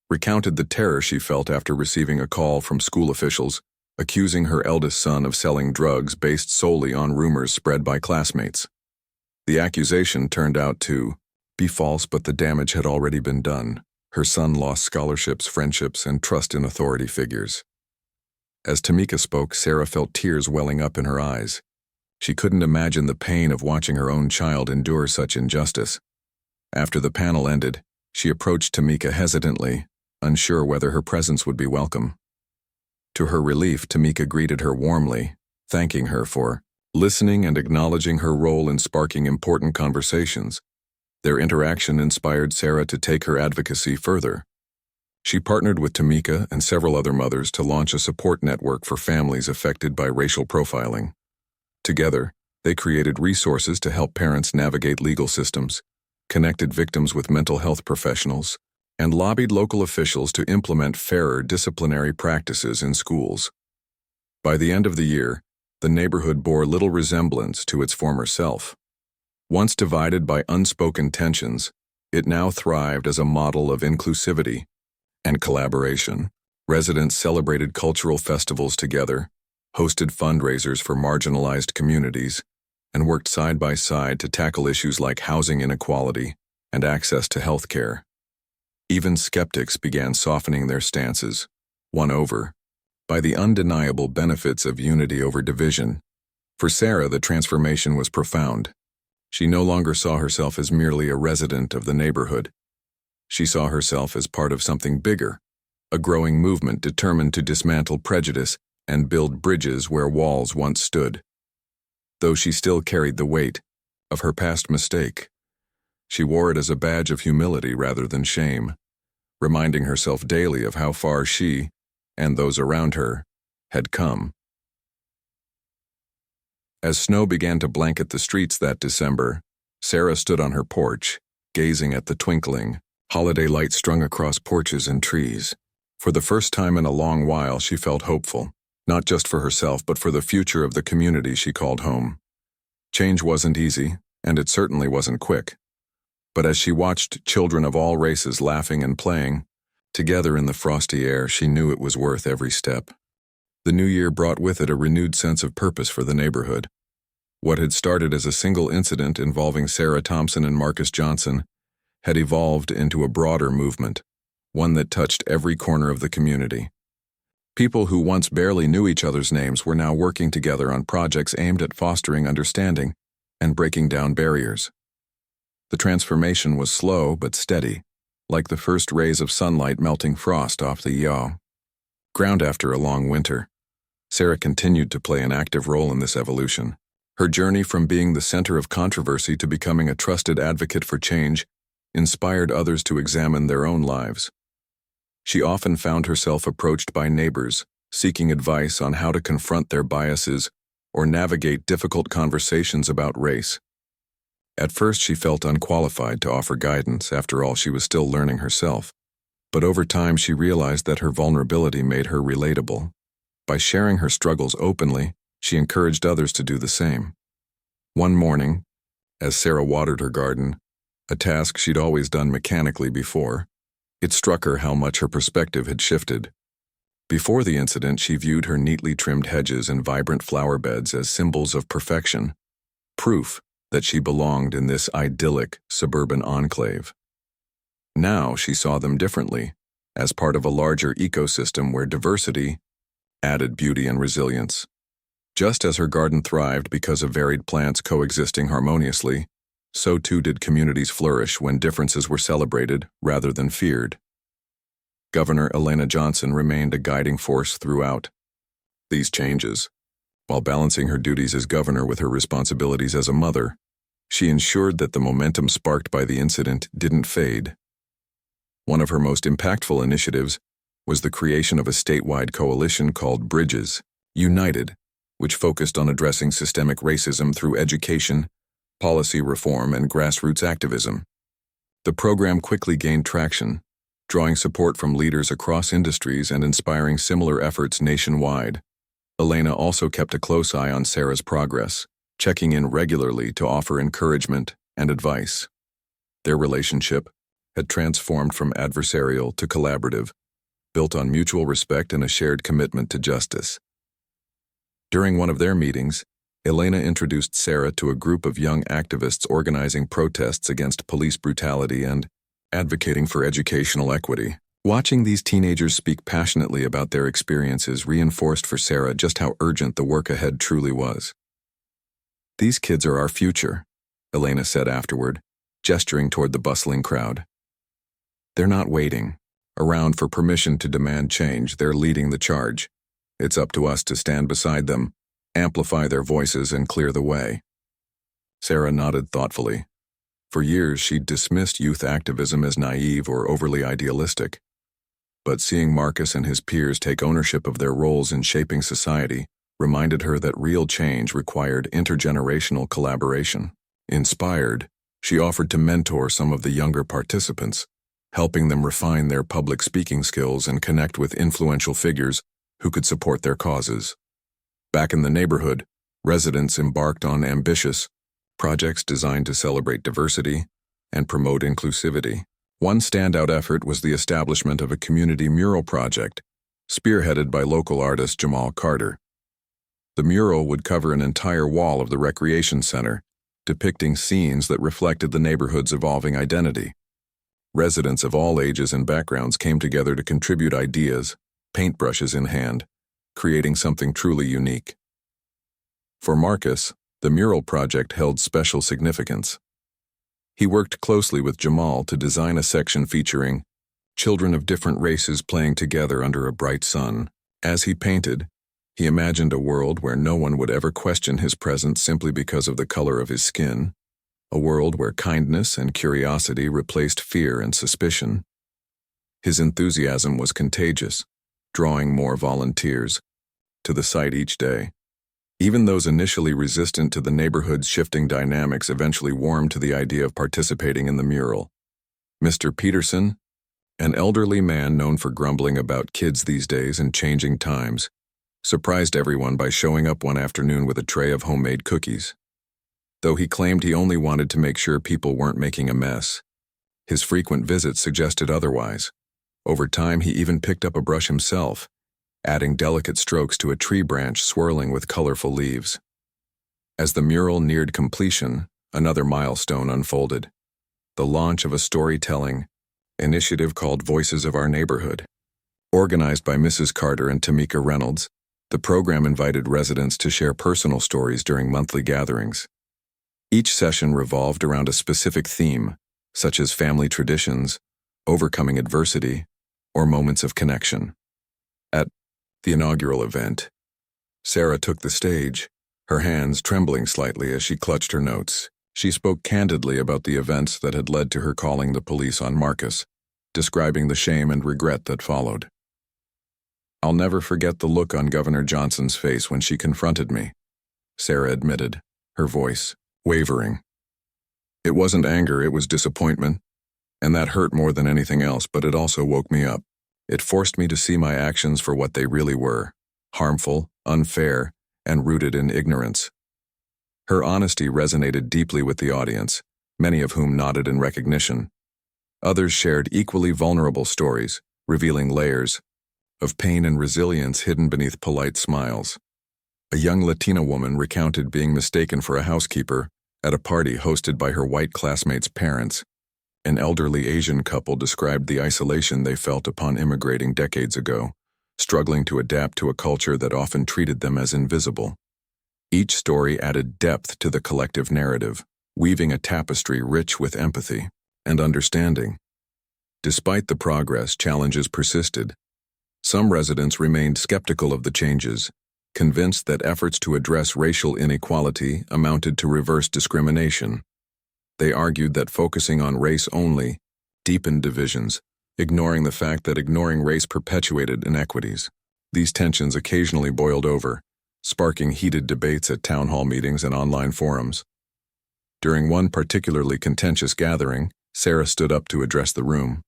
recounted the terror she felt after receiving a call from school officials accusing her eldest son of selling drugs based solely on rumors spread by classmates. The accusation turned out to be false, but the damage had already been done. Her son lost scholarships, friendships, and trust in authority figures. As Tamika spoke, Sarah felt tears welling up in her eyes. She couldn't imagine the pain of watching her own child endure such injustice. After the panel ended, she approached Tamika hesitantly, unsure whether her presence would be welcome. To her relief, Tamika greeted her warmly, thanking her for listening and acknowledging her role in sparking important conversations. Their interaction inspired Sarah to take her advocacy further. She partnered with Tamika and several other mothers to launch a support network for families affected by racial profiling. Together, they created resources to help parents navigate legal systems, connected victims with mental health professionals, and lobbied local officials to implement fairer disciplinary practices in schools. By the end of the year, the neighborhood bore little resemblance to its former self. Once divided by unspoken tensions, it now thrived as a model of inclusivity and collaboration. Residents celebrated cultural festivals together, hosted fundraisers for marginalized communities, and worked side by side to tackle issues like housing inequality and access to health care. Even skeptics began softening their stances, won over by the undeniable benefits of unity over division. For Sarah, the transformation was profound. She no longer saw herself as merely a resident of the neighborhood. She saw herself as part of something bigger, a growing movement determined to dismantle prejudice and build bridges where walls once stood. Though she still carried the weight of her past mistake, she wore it as a badge of humility rather than shame, reminding herself daily of how far she, and those around her, had come. As snow began to blanket the streets that December, Sarah stood on her porch, gazing at the twinkling, holiday lights strung across porches and trees. For the first time in a long while, she felt hopeful, not just for herself but for the future of the community she called home. Change wasn't easy, and it certainly wasn't quick. But as she watched children of all races laughing and playing together in the frosty air, she knew it was worth every step. The new year brought with it a renewed sense of purpose for the neighborhood. What had started as a single incident involving Sarah Thompson and Marcus Johnson had evolved into a broader movement, one that touched every corner of the community. People who once barely knew each other's names were now working together on projects aimed at fostering understanding and breaking down barriers. The transformation was slow but steady, like the first rays of sunlight melting frost off the ground after a long winter. Sarah continued to play an active role in this evolution. Her journey from being the center of controversy to becoming a trusted advocate for change inspired others to examine their own lives. She often found herself approached by neighbors, seeking advice on how to confront their biases or navigate difficult conversations about race. At first, she felt unqualified to offer guidance. After all, she was still learning herself. But over time, she realized that her vulnerability made her relatable. By sharing her struggles openly, she encouraged others to do the same. One morning, as Sarah watered her garden, a task she'd always done mechanically before, it struck her how much her perspective had shifted. Before the incident, she viewed her neatly trimmed hedges and vibrant flower beds as symbols of perfection, proof that she belonged in this idyllic suburban enclave. Now she saw them differently, as part of a larger ecosystem where diversity added beauty and resilience. Just as her garden thrived because of varied plants coexisting harmoniously, so too did communities flourish when differences were celebrated rather than feared. Governor Elena Johnson remained a guiding force throughout these changes. While balancing her duties as governor with her responsibilities as a mother, she ensured that the momentum sparked by the incident didn't fade. One of her most impactful initiatives was the creation of a statewide coalition called Bridges United, which focused on addressing systemic racism through education, policy reform, and grassroots activism. The program quickly gained traction, drawing support from leaders across industries and inspiring similar efforts nationwide. Elena also kept a close eye on Sarah's progress, checking in regularly to offer encouragement and advice. Their relationship had transformed from adversarial to collaborative, built on mutual respect and a shared commitment to justice. During one of their meetings, Elena introduced Sarah to a group of young activists organizing protests against police brutality and advocating for educational equity. Watching these teenagers speak passionately about their experiences reinforced for Sarah just how urgent the work ahead truly was. "These kids are our future," Elena said afterward, gesturing toward the bustling crowd. "They're not waiting around for permission to demand change, they're leading the charge. It's up to us to stand beside them, amplify their voices, and clear the way." Sarah nodded thoughtfully. For years, she'd dismissed youth activism as naive or overly idealistic. But seeing Marcus and his peers take ownership of their roles in shaping society reminded her that real change required intergenerational collaboration. Inspired, she offered to mentor some of the younger participants, helping them refine their public speaking skills and connect with influential figures who could support their causes. Back in the neighborhood, residents embarked on ambitious projects designed to celebrate diversity and promote inclusivity. One standout effort was the establishment of a community mural project, spearheaded by local artist Jamal Carter. The mural would cover an entire wall of the recreation center, depicting scenes that reflected the neighborhood's evolving identity. Residents of all ages and backgrounds came together to contribute ideas, paintbrushes in hand, creating something truly unique. For Marcus, the mural project held special significance. He worked closely with Jamal to design a section featuring children of different races playing together under a bright sun. As he painted, he imagined a world where no one would ever question his presence simply because of the color of his skin, a world where kindness and curiosity replaced fear and suspicion. His enthusiasm was contagious, drawing more volunteers to the site each day. Even those initially resistant to the neighborhood's shifting dynamics eventually warmed to the idea of participating in the mural. Mr. Peterson, an elderly man known for grumbling about kids these days and changing times, surprised everyone by showing up one afternoon with a tray of homemade cookies. Though he claimed he only wanted to make sure people weren't making a mess, his frequent visits suggested otherwise. Over time, he even picked up a brush himself, adding delicate strokes to a tree branch swirling with colorful leaves. As the mural neared completion, another milestone unfolded: the launch of a storytelling initiative called Voices of Our Neighborhood. Organized by Mrs. Carter and Tamika Reynolds, the program invited residents to share personal stories during monthly gatherings. Each session revolved around a specific theme, such as family traditions, overcoming adversity, or moments of connection. At the inaugural event, Sarah took the stage, her hands trembling slightly as she clutched her notes. She spoke candidly about the events that had led to her calling the police on Marcus, describing the shame and regret that followed. "I'll never forget the look on Governor Johnson's face when she confronted me," Sarah admitted, her voice wavering. "It wasn't anger, it was disappointment, and that hurt more than anything else, but it also woke me up. It forced me to see my actions for what they really were: harmful, unfair, and rooted in ignorance." Her honesty resonated deeply with the audience, many of whom nodded in recognition. Others shared equally vulnerable stories, revealing layers of pain and resilience hidden beneath polite smiles. A young Latina woman recounted being mistaken for a housekeeper at a party hosted by her white classmates' parents. An elderly Asian couple described the isolation they felt upon immigrating decades ago, struggling to adapt to a culture that often treated them as invisible. Each story added depth to the collective narrative, weaving a tapestry rich with empathy and understanding. Despite the progress, challenges persisted. Some residents remained skeptical of the changes, convinced that efforts to address racial inequality amounted to reverse discrimination. They argued that focusing on race only deepened divisions, ignoring the fact that ignoring race perpetuated inequities. These tensions occasionally boiled over, sparking heated debates at town hall meetings and online forums. During one particularly contentious gathering, Sarah stood up to address the room.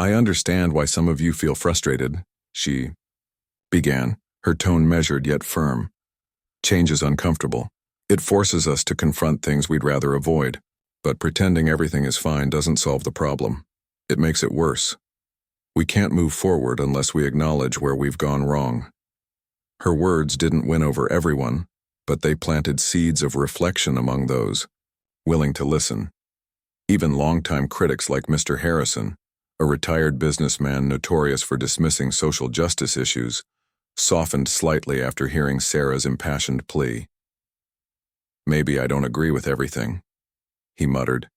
"I understand why some of you feel frustrated," she began, her tone measured yet firm. "Change is uncomfortable. It forces us to confront things we'd rather avoid, but pretending everything is fine doesn't solve the problem. It makes it worse. We can't move forward unless we acknowledge where we've gone wrong." Her words didn't win over everyone, but they planted seeds of reflection among those willing to listen. Even longtime critics like Mr. Harrison, a retired businessman notorious for dismissing social justice issues, softened slightly after hearing Sarah's impassioned plea. "Maybe I don't agree with everything," he muttered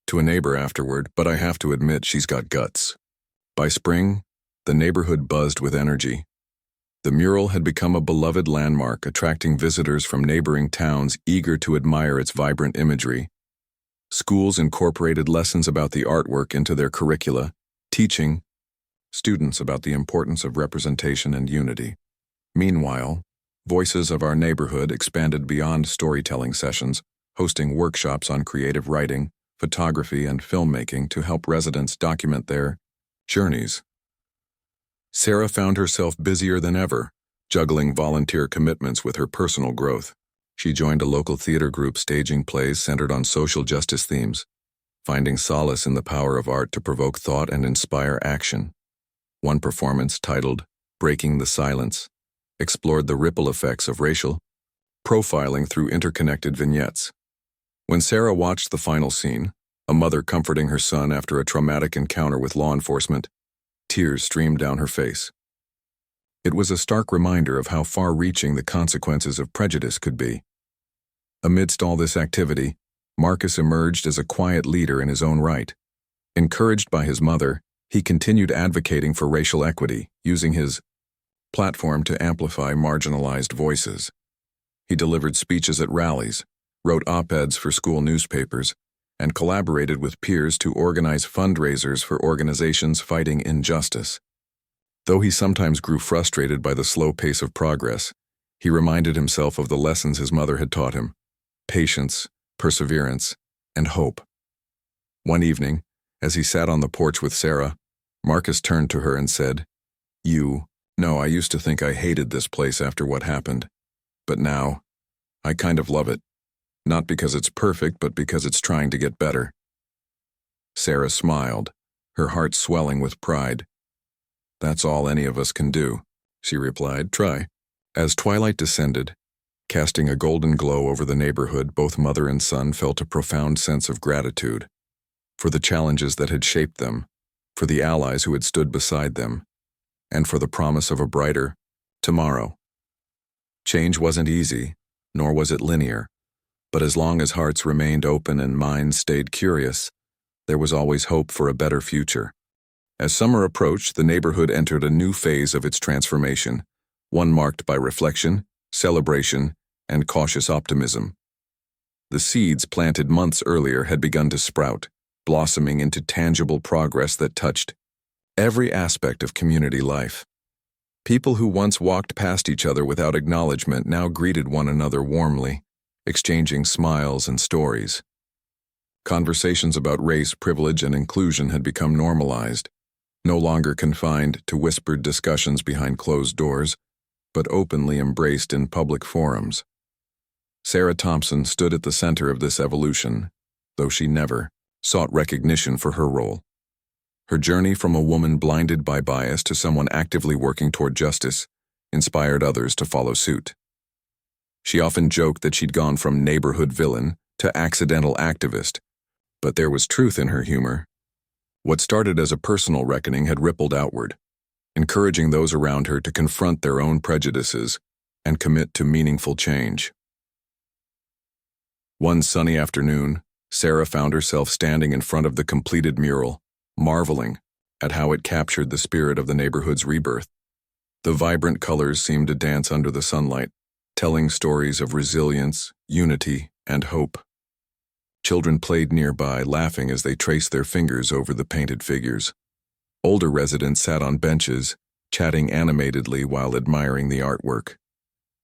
to a neighbor afterward, "but I have to admit she's got guts." By spring, the neighborhood buzzed with energy. The mural had become a beloved landmark, attracting visitors from neighboring towns eager to admire its vibrant imagery. Schools incorporated lessons about the artwork into their curricula, teaching students about the importance of representation and unity. Meanwhile, Voices of Our Neighborhood expanded beyond storytelling sessions, hosting workshops on creative writing, photography, and filmmaking to help residents document their journeys. Sarah found herself busier than ever, juggling volunteer commitments with her personal growth. She joined a local theater group staging plays centered on social justice themes, finding solace in the power of art to provoke thought and inspire action. One performance, titled Breaking the Silence, explored the ripple effects of racial profiling through interconnected vignettes. When Sarah watched the final scene, a mother comforting her son after a traumatic encounter with law enforcement, tears streamed down her face. It was a stark reminder of how far-reaching the consequences of prejudice could be. Amidst all this activity, Marcus emerged as a quiet leader in his own right. Encouraged by his mother, he continued advocating for racial equity, using his platform to amplify marginalized voices. He delivered speeches at rallies, wrote op-eds for school newspapers, and collaborated with peers to organize fundraisers for organizations fighting injustice. Though he sometimes grew frustrated by the slow pace of progress, he reminded himself of the lessons his mother had taught him: patience, perseverance, and hope. One evening, as he sat on the porch with Sarah, Marcus turned to her and said, "No, I used to think I hated this place after what happened. But now, I kind of love it. Not because it's perfect, but because it's trying to get better." Sarah smiled, her heart swelling with pride. "That's all any of us can do," she replied. "Try." As twilight descended, casting a golden glow over the neighborhood, both mother and son felt a profound sense of gratitude for the challenges that had shaped them, for the allies who had stood beside them, and for the promise of a brighter tomorrow. Change wasn't easy, nor was it linear. But as long as hearts remained open and minds stayed curious, there was always hope for a better future. As summer approached, the neighborhood entered a new phase of its transformation, one marked by reflection, celebration, and cautious optimism. The seeds planted months earlier had begun to sprout, blossoming into tangible progress that touched every aspect of community life. People who once walked past each other without acknowledgement now greeted one another warmly, exchanging smiles and stories. Conversations about race, privilege, and inclusion had become normalized, no longer confined to whispered discussions behind closed doors, but openly embraced in public forums. Sarah Thompson stood at the center of this evolution, though she never sought recognition for her role. Her journey from a woman blinded by bias to someone actively working toward justice inspired others to follow suit. She often joked that she'd gone from neighborhood villain to accidental activist, but there was truth in her humor. What started as a personal reckoning had rippled outward, encouraging those around her to confront their own prejudices and commit to meaningful change. One sunny afternoon, Sarah found herself standing in front of the completed mural, marveling at how it captured the spirit of the neighborhood's rebirth. The vibrant colors seemed to dance under the sunlight, telling stories of resilience, unity, and hope. Children played nearby, laughing as they traced their fingers over the painted figures. Older residents sat on benches, chatting animatedly while admiring the artwork.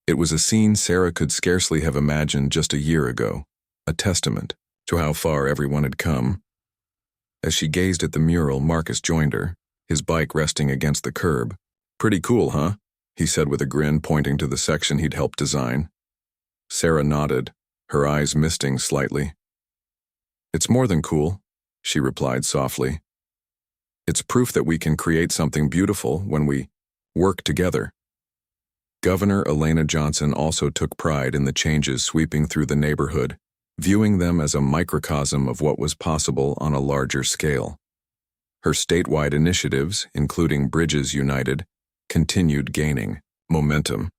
It was a scene Sarah could scarcely have imagined just a year ago, a testament to how far everyone had come. As she gazed at the mural, Marcus joined her, his bike resting against the curb. "Pretty cool, huh?" he said with a grin, pointing to the section he'd helped design. Sarah nodded, her eyes misting slightly. "It's more than cool," she replied softly. "It's proof that we can create something beautiful when we work together." Governor Elena Johnson also took pride in the changes sweeping through the neighborhood, viewing them as a microcosm of what was possible on a larger scale. Her statewide initiatives, including Bridges United, continued gaining momentum,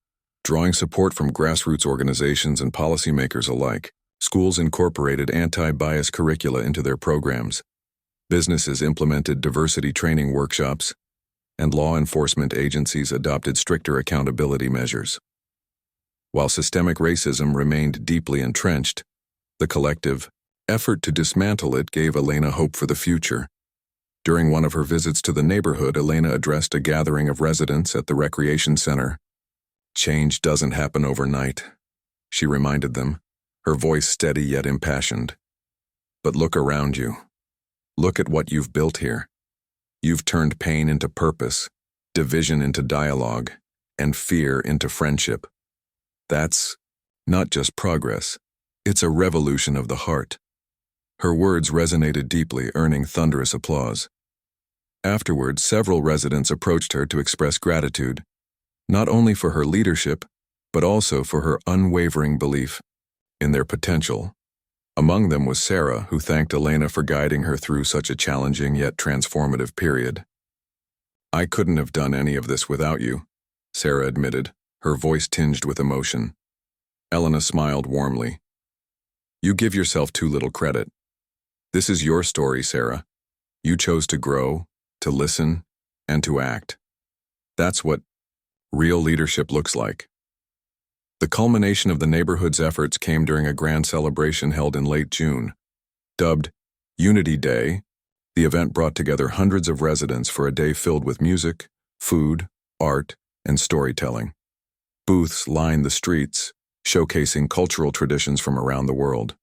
drawing support from grassroots organizations and policymakers alike. Schools incorporated anti-bias curricula into their programs. Businesses implemented diversity training workshops, and law enforcement agencies adopted stricter accountability measures. While systemic racism remained deeply entrenched, the collective effort to dismantle it gave Elena hope for the future. During one of her visits to the neighborhood, Elena addressed a gathering of residents at the recreation center. "Change doesn't happen overnight," she reminded them, her voice steady yet impassioned. "But look around you. Look at what you've built here. You've turned pain into purpose, division into dialogue, and fear into friendship. That's not just progress. It's a revolution of the heart." Her words resonated deeply, earning thunderous applause. Afterwards, several residents approached her to express gratitude, not only for her leadership, but also for her unwavering belief in their potential. Among them was Sarah, who thanked Elena for guiding her through such a challenging yet transformative period. "I couldn't have done any of this without you," Sarah admitted, her voice tinged with emotion. Elena smiled warmly. "You give yourself too little credit. This is your story, Sarah. You chose to grow, to listen, and to act. That's what real leadership looks like." The culmination of the neighborhood's efforts came during a grand celebration held in late June. Dubbed Unity Day, the event brought together hundreds of residents for a day filled with music, food, art, and storytelling. Booths lined the streets, showcasing cultural traditions from around the world.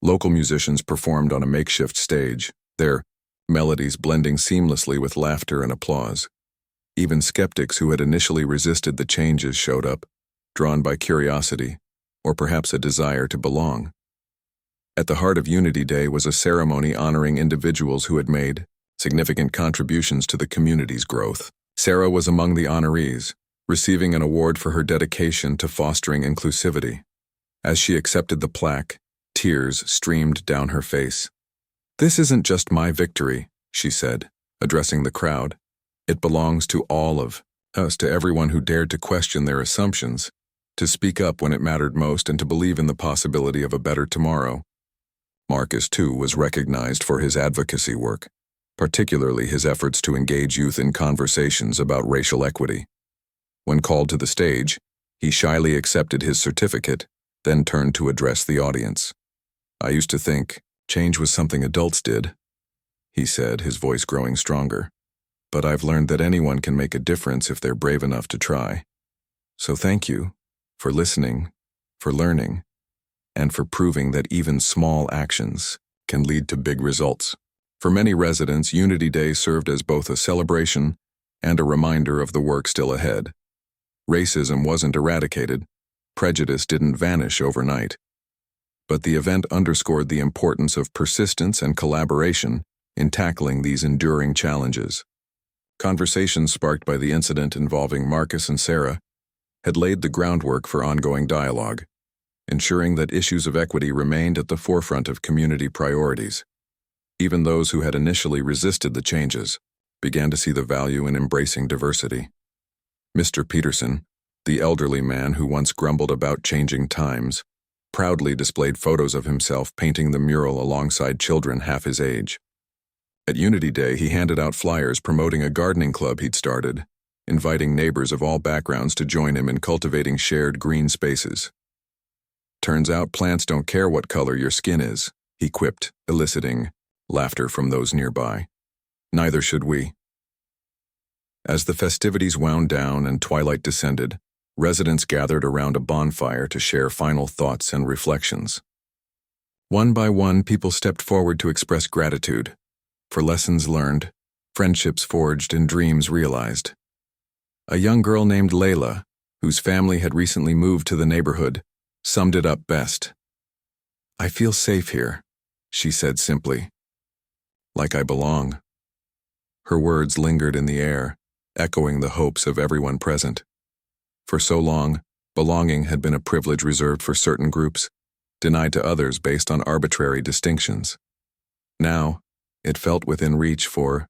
Local musicians performed on a makeshift stage, their melodies blending seamlessly with laughter and applause. Even skeptics who had initially resisted the changes showed up, drawn by curiosity, or perhaps a desire to belong. At the heart of Unity Day was a ceremony honoring individuals who had made significant contributions to the community's growth. Sarah was among the honorees, receiving an award for her dedication to fostering inclusivity. As she accepted the plaque, tears streamed down her face. "This isn't just my victory," she said, addressing the crowd. "It belongs to all of us, to everyone who dared to question their assumptions, to speak up when it mattered most, and to believe in the possibility of a better tomorrow." Marcus, too, was recognized for his advocacy work, particularly his efforts to engage youth in conversations about racial equity. When called to the stage, he shyly accepted his certificate, then turned to address the audience. "I used to think change was something adults did," he said, his voice growing stronger. "But I've learned that anyone can make a difference if they're brave enough to try. So thank you for listening, for learning, and for proving that even small actions can lead to big results." For many residents, Unity Day served as both a celebration and a reminder of the work still ahead. Racism wasn't eradicated, prejudice didn't vanish overnight. But the event underscored the importance of persistence and collaboration in tackling these enduring challenges. Conversations sparked by the incident involving Marcus and Sarah had laid the groundwork for ongoing dialogue, ensuring that issues of equity remained at the forefront of community priorities. Even those who had initially resisted the changes began to see the value in embracing diversity. Mr. Peterson, the elderly man who once grumbled about changing times, proudly displayed photos of himself painting the mural alongside children half his age. At Unity Day, he handed out flyers promoting a gardening club he'd started, inviting neighbors of all backgrounds to join him in cultivating shared green spaces. "Turns out plants don't care what color your skin is," he quipped, eliciting laughter from those nearby. "Neither should we." As the festivities wound down and twilight descended, residents gathered around a bonfire to share final thoughts and reflections. One by one, people stepped forward to express gratitude for lessons learned, friendships forged, and dreams realized. A young girl named Layla, whose family had recently moved to the neighborhood, summed it up best. "I feel safe here," she said simply. "Like I belong." Her words lingered in the air, echoing the hopes of everyone present. For so long, belonging had been a privilege reserved for certain groups, denied to others based on arbitrary distinctions. Now, it felt within reach for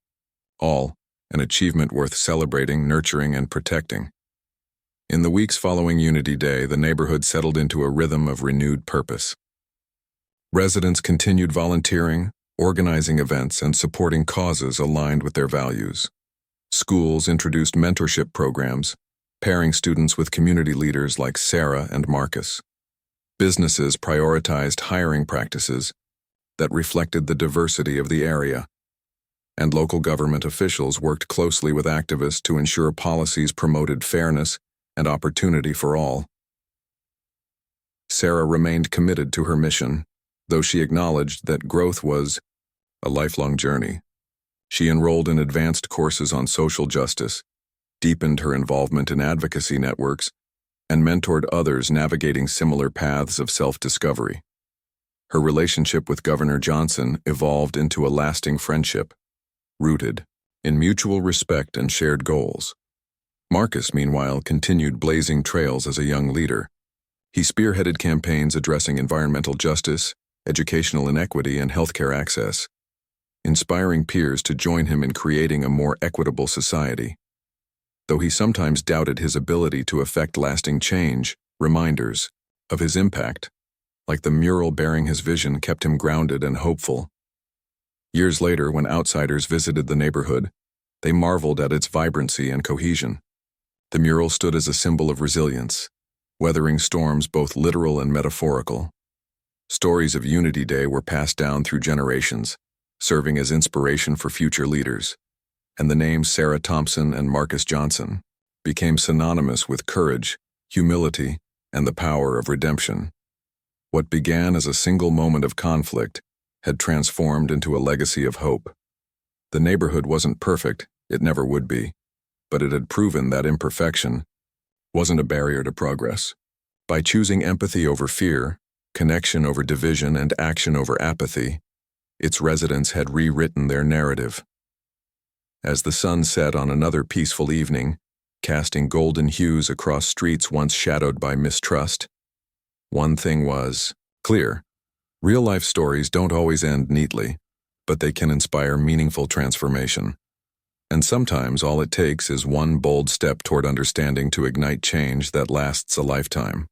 all, an achievement worth celebrating, nurturing, and protecting. In the weeks following Unity Day, the neighborhood settled into a rhythm of renewed purpose. Residents continued volunteering, organizing events, and supporting causes aligned with their values. Schools introduced mentorship programs, pairing students with community leaders like Sarah and Marcus. Businesses prioritized hiring practices that reflected the diversity of the area, and local government officials worked closely with activists to ensure policies promoted fairness and opportunity for all. Sarah remained committed to her mission, though she acknowledged that growth was a lifelong journey. She enrolled in advanced courses on social justice, deepened her involvement in advocacy networks, and mentored others navigating similar paths of self-discovery. Her relationship with Governor Johnson evolved into a lasting friendship, rooted in mutual respect and shared goals. Marcus, meanwhile, continued blazing trails as a young leader. He spearheaded campaigns addressing environmental justice, educational inequity, and healthcare access, inspiring peers to join him in creating a more equitable society. Though he sometimes doubted his ability to effect lasting change, reminders of his impact, like the mural bearing his vision, kept him grounded and hopeful. Years later, when outsiders visited the neighborhood, they marveled at its vibrancy and cohesion. The mural stood as a symbol of resilience, weathering storms both literal and metaphorical. Stories of Unity Day were passed down through generations, serving as inspiration for future leaders, and the names Sarah Thompson and Marcus Johnson became synonymous with courage, humility, and the power of redemption. What began as a single moment of conflict had transformed into a legacy of hope. The neighborhood wasn't perfect, it never would be, but it had proven that imperfection wasn't a barrier to progress. By choosing empathy over fear, connection over division, and action over apathy, its residents had rewritten their narrative. As the sun set on another peaceful evening, casting golden hues across streets once shadowed by mistrust, one thing was clear. Real-life stories don't always end neatly, but they can inspire meaningful transformation. And sometimes all it takes is one bold step toward understanding to ignite change that lasts a lifetime.